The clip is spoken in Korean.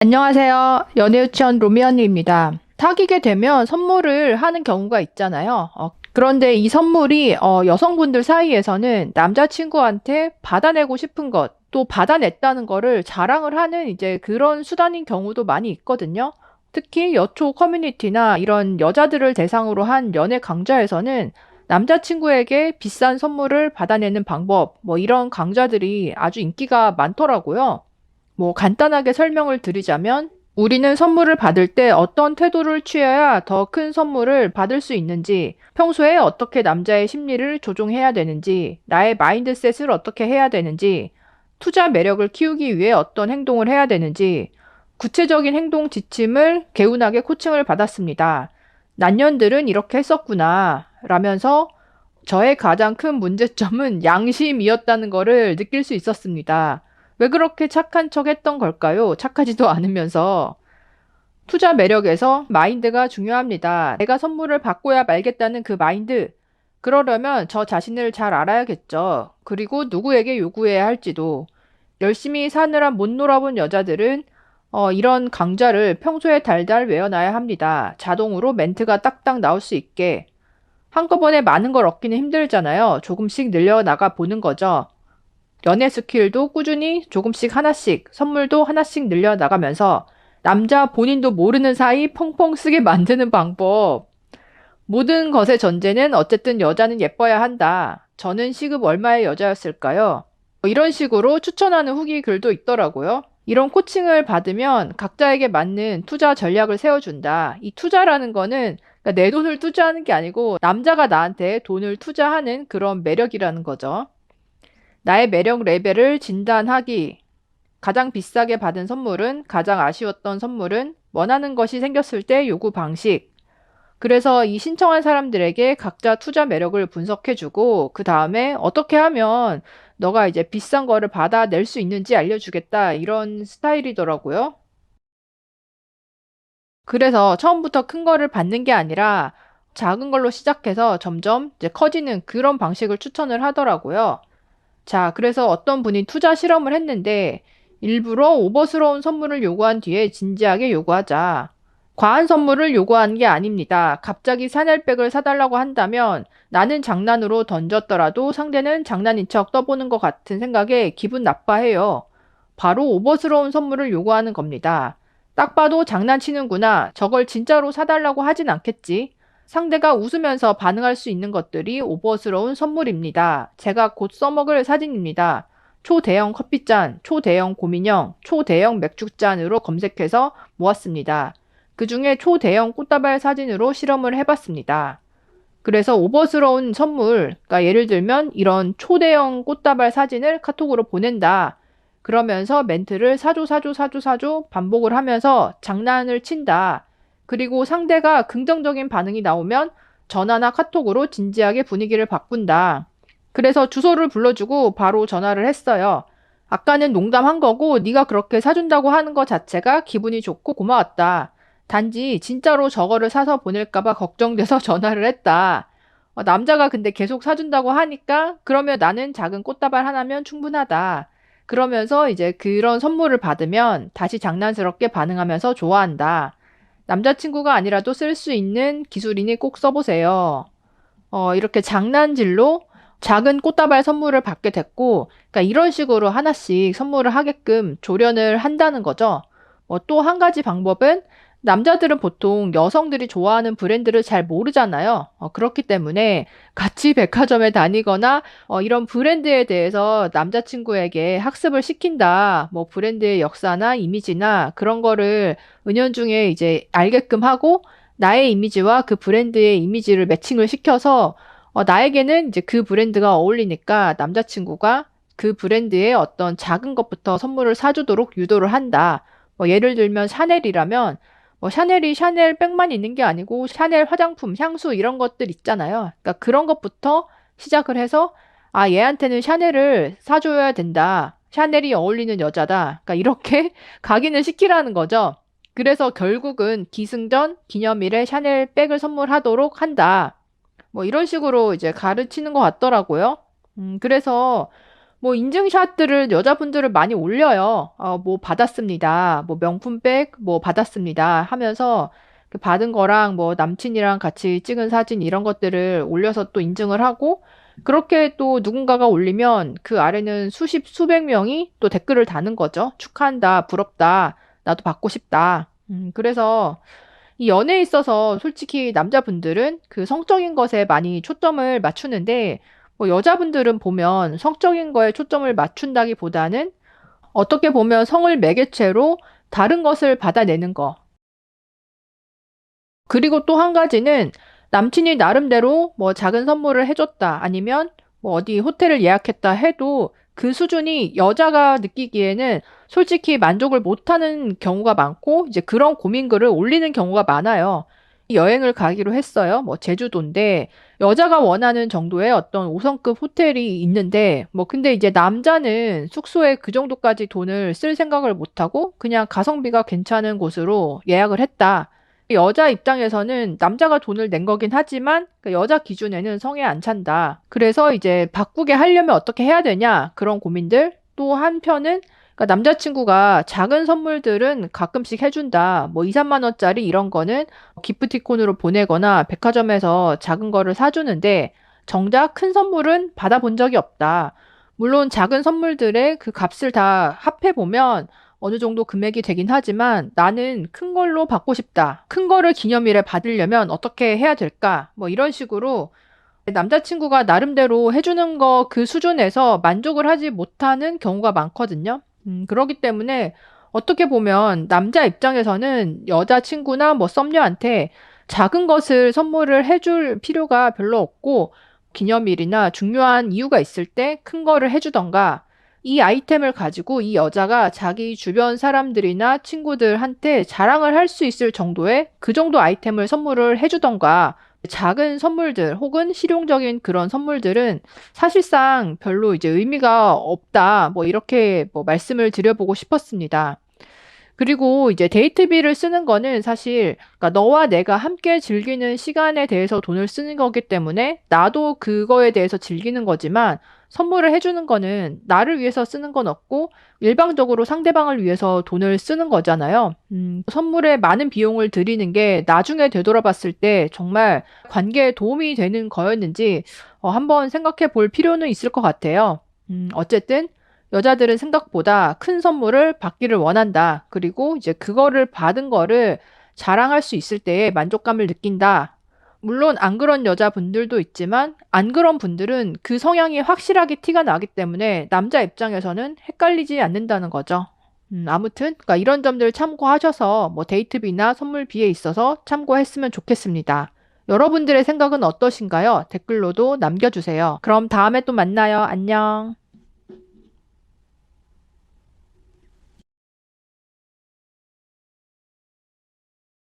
안녕하세요. 연애유치원 로미 언니입니다. 사귀게 되면 선물을 하는 경우가 있잖아요. 그런데 이 선물이 여성분들 사이에서는 남자친구한테 받아내고 싶은 것, 또 받아냈다는 거를 자랑을 하는 이제 그런 수단인 경우도 많이 있거든요. 특히 여초 커뮤니티나 이런 여자들을 대상으로 한 연애 강좌에서는 남자친구에게 비싼 선물을 받아내는 방법, 뭐 이런 강좌들이 아주 인기가 많더라고요. 뭐 간단하게 설명을 드리자면 우리는 선물을 받을 때 어떤 태도를 취해야 더 큰 선물을 받을 수 있는지, 평소에 어떻게 남자의 심리를 조종해야 되는지, 나의 마인드셋을 어떻게 해야 되는지, 투자 매력을 키우기 위해 어떤 행동을 해야 되는지, 구체적인 행동 지침을 개운하게 코칭을 받았습니다. 난년들은 이렇게 했었구나 라면서 저의 가장 큰 문제점은 양심이었다는 것을 느낄 수 있었습니다. 왜 그렇게 착한 척 했던 걸까요? 착하지도 않으면서. 투자 매력에서 마인드가 중요합니다. 내가 선물을 받고야 말겠다는 그 마인드. 그러려면 저 자신을 잘 알아야겠죠. 그리고 누구에게 요구해야 할지도. 열심히 사느라 못 놀아본 여자들은 이런 강좌를 평소에 달달 외워놔야 합니다. 자동으로 멘트가 딱딱 나올 수 있게. 한꺼번에 많은 걸 얻기는 힘들잖아요. 조금씩 늘려나가 보는 거죠. 연애 스킬도 꾸준히 조금씩 하나씩, 선물도 하나씩 늘려나가면서 남자 본인도 모르는 사이 펑펑 쓰게 만드는 방법. 모든 것의 전제는 어쨌든 여자는 예뻐야 한다. 저는 시급 얼마의 여자였을까요? 이런 식으로 추천하는 후기 글도 있더라고요. 이런 코칭을 받으면 각자에게 맞는 투자 전략을 세워준다. 이 투자라는 거는 그러니까 내 돈을 투자하는 게 아니고 남자가 나한테 돈을 투자하는 그런 매력이라는 거죠. 나의 매력 레벨을 진단하기. 가장 비싸게 받은 선물은, 가장 아쉬웠던 선물은, 원하는 것이 생겼을 때 요구 방식. 그래서 이 신청한 사람들에게 각자 투자 매력을 분석해주고, 그 다음에 어떻게 하면 너가 이제 비싼 거를 받아낼 수 있는지 알려주겠다. 이런 스타일이더라고요. 그래서 처음부터 큰 거를 받는 게 아니라 작은 걸로 시작해서 점점 이제 커지는 그런 방식을 추천을 하더라고요. 자, 그래서 어떤 분이 투자 실험을 했는데 일부러 오버스러운 선물을 요구한 뒤에 진지하게 요구하자. 과한 선물을 요구한 게 아닙니다. 갑자기 샤넬백을 사달라고 한다면 나는 장난으로 던졌더라도 상대는 장난인 척 떠보는 것 같은 생각에 기분 나빠해요. 바로 오버스러운 선물을 요구하는 겁니다. 딱 봐도 장난치는구나. 저걸 진짜로 사달라고 하진 않겠지. 상대가 웃으면서 반응할 수 있는 것들이 오버스러운 선물입니다. 제가 곧 써먹을 사진입니다. 초대형 커피잔, 초대형 고민형, 초대형 맥주잔으로 검색해서 모았습니다. 그 중에 초대형 꽃다발 사진으로 실험을 해봤습니다. 그래서 오버스러운 선물, 그러니까 예를 들면 이런 초대형 꽃다발 사진을 카톡으로 보낸다. 그러면서 멘트를 사줘 반복을 하면서 장난을 친다. 그리고 상대가 긍정적인 반응이 나오면 전화나 카톡으로 진지하게 분위기를 바꾼다. 그래서 주소를 불러주고 바로 전화를 했어요. 아까는 농담한 거고 네가 그렇게 사준다고 하는 것 자체가 기분이 좋고 고마웠다. 단지 진짜로 저거를 사서 보낼까봐 걱정돼서 전화를 했다. 남자가 근데 계속 사준다고 하니까 그러면 나는 작은 꽃다발 하나면 충분하다. 그러면서 이제 그런 선물을 받으면 다시 장난스럽게 반응하면서 좋아한다. 남자친구가 아니라도 쓸 수 있는 기술이니 꼭 써보세요. 이렇게 장난질로 작은 꽃다발 선물을 받게 됐고, 그러니까 이런 식으로 하나씩 선물을 하게끔 조련을 한다는 거죠. 또 한 가지 방법은 남자들은 보통 여성들이 좋아하는 브랜드를 잘 모르잖아요. 그렇기 때문에 같이 백화점에 다니거나 이런 브랜드에 대해서 남자친구에게 학습을 시킨다. 뭐 브랜드의 역사나 이미지나 그런 거를 은연중에 이제 알게끔 하고 나의 이미지와 그 브랜드의 이미지를 매칭을 시켜서 나에게는 이제 그 브랜드가 어울리니까 남자친구가 그 브랜드의 어떤 작은 것부터 선물을 사주도록 유도를 한다. 예를 들면 샤넬이라면 샤넬이 샤넬 백만 있는 게 아니고 샤넬 화장품, 향수 이런 것들 있잖아요. 그러니까 그런 것부터 시작을 해서 얘한테는 샤넬을 사줘야 된다. 샤넬이 어울리는 여자다. 그러니까 이렇게 각인을 시키라는 거죠. 그래서 결국은 기승전 기념일에 샤넬 백을 선물하도록 한다. 이런 식으로 이제 가르치는 것 같더라고요. 그래서 뭐 인증샷들을 여자분들은 많이 올려요. 뭐 받았습니다. 뭐 명품백 뭐 받았습니다 하면서 그 받은 거랑 뭐 남친이랑 같이 찍은 사진 이런 것들을 올려서 또 인증을 하고, 그렇게 또 누군가가 올리면 그 아래는 수십 수백 명이 또 댓글을 다는 거죠. 축하한다, 부럽다, 나도 받고 싶다. 그래서 이 연애에 있어서 솔직히 남자분들은 그 성적인 것에 많이 초점을 맞추는데, 뭐 여자분들은 보면 성적인 거에 초점을 맞춘다기보다는 어떻게 보면 성을 매개체로 다른 것을 받아내는 거. 그리고 또 한 가지는 남친이 나름대로 뭐 작은 선물을 해줬다, 아니면 뭐 어디 호텔을 예약했다 해도 그 수준이 여자가 느끼기에는 솔직히 만족을 못하는 경우가 많고, 이제 그런 고민글을 올리는 경우가 많아요. 여행을 가기로 했어요. 뭐 제주도인데 여자가 원하는 정도의 어떤 5성급 호텔이 있는데, 뭐 근데 이제 남자는 숙소에 그 정도까지 돈을 쓸 생각을 못하고 그냥 가성비가 괜찮은 곳으로 예약을 했다. 여자 입장에서는 남자가 돈을 낸 거긴 하지만 그 여자 기준에는 성에 안 찬다. 그래서 이제 바꾸게 하려면 어떻게 해야 되냐, 그런 고민들. 또 한편은 그러니까 남자친구가 작은 선물들은 가끔씩 해준다. 뭐 2, 3만 원짜리 이런 거는 기프티콘으로 보내거나 백화점에서 작은 거를 사주는데, 정작 큰 선물은 받아본 적이 없다. 물론 작은 선물들의 그 값을 다 합해보면 어느 정도 금액이 되긴 하지만 나는 큰 걸로 받고 싶다. 큰 거를 기념일에 받으려면 어떻게 해야 될까? 뭐 이런 식으로 남자친구가 나름대로 해주는 거 그 수준에서 만족을 하지 못하는 경우가 많거든요. 그렇기 때문에 어떻게 보면 남자 입장에서는 여자친구나 뭐 썸녀한테 작은 것을 선물을 해줄 필요가 별로 없고, 기념일이나 중요한 이유가 있을 때 큰 거를 해주던가, 이 아이템을 가지고 이 여자가 자기 주변 사람들이나 친구들한테 자랑을 할 수 있을 정도의 그 정도 아이템을 선물을 해주던가, 작은 선물들 혹은 실용적인 그런 선물들은 사실상 별로 이제 의미가 없다. 뭐 이렇게 뭐 말씀을 드려보고 싶었습니다. 그리고 이제 데이트비를 쓰는 거는 사실 그러니까 너와 내가 함께 즐기는 시간에 대해서 돈을 쓰는 거기 때문에 나도 그거에 대해서 즐기는 거지만, 선물을 해주는 거는 나를 위해서 쓰는 건 없고 일방적으로 상대방을 위해서 돈을 쓰는 거잖아요. 선물에 많은 비용을 들이는 게 나중에 되돌아봤을 때 정말 관계에 도움이 되는 거였는지 한번 생각해 볼 필요는 있을 것 같아요. 어쨌든 여자들은 생각보다 큰 선물을 받기를 원한다. 그리고 이제 그거를 받은 거를 자랑할 수 있을 때의 만족감을 느낀다. 물론 안 그런 여자분들도 있지만 안 그런 분들은 그 성향이 확실하게 티가 나기 때문에 남자 입장에서는 헷갈리지 않는다는 거죠. 아무튼 그러니까 이런 점들 참고하셔서 뭐 데이트비나 선물비에 있어서 참고했으면 좋겠습니다. 여러분들의 생각은 어떠신가요? 댓글로도 남겨주세요. 그럼 다음에 또 만나요. 안녕.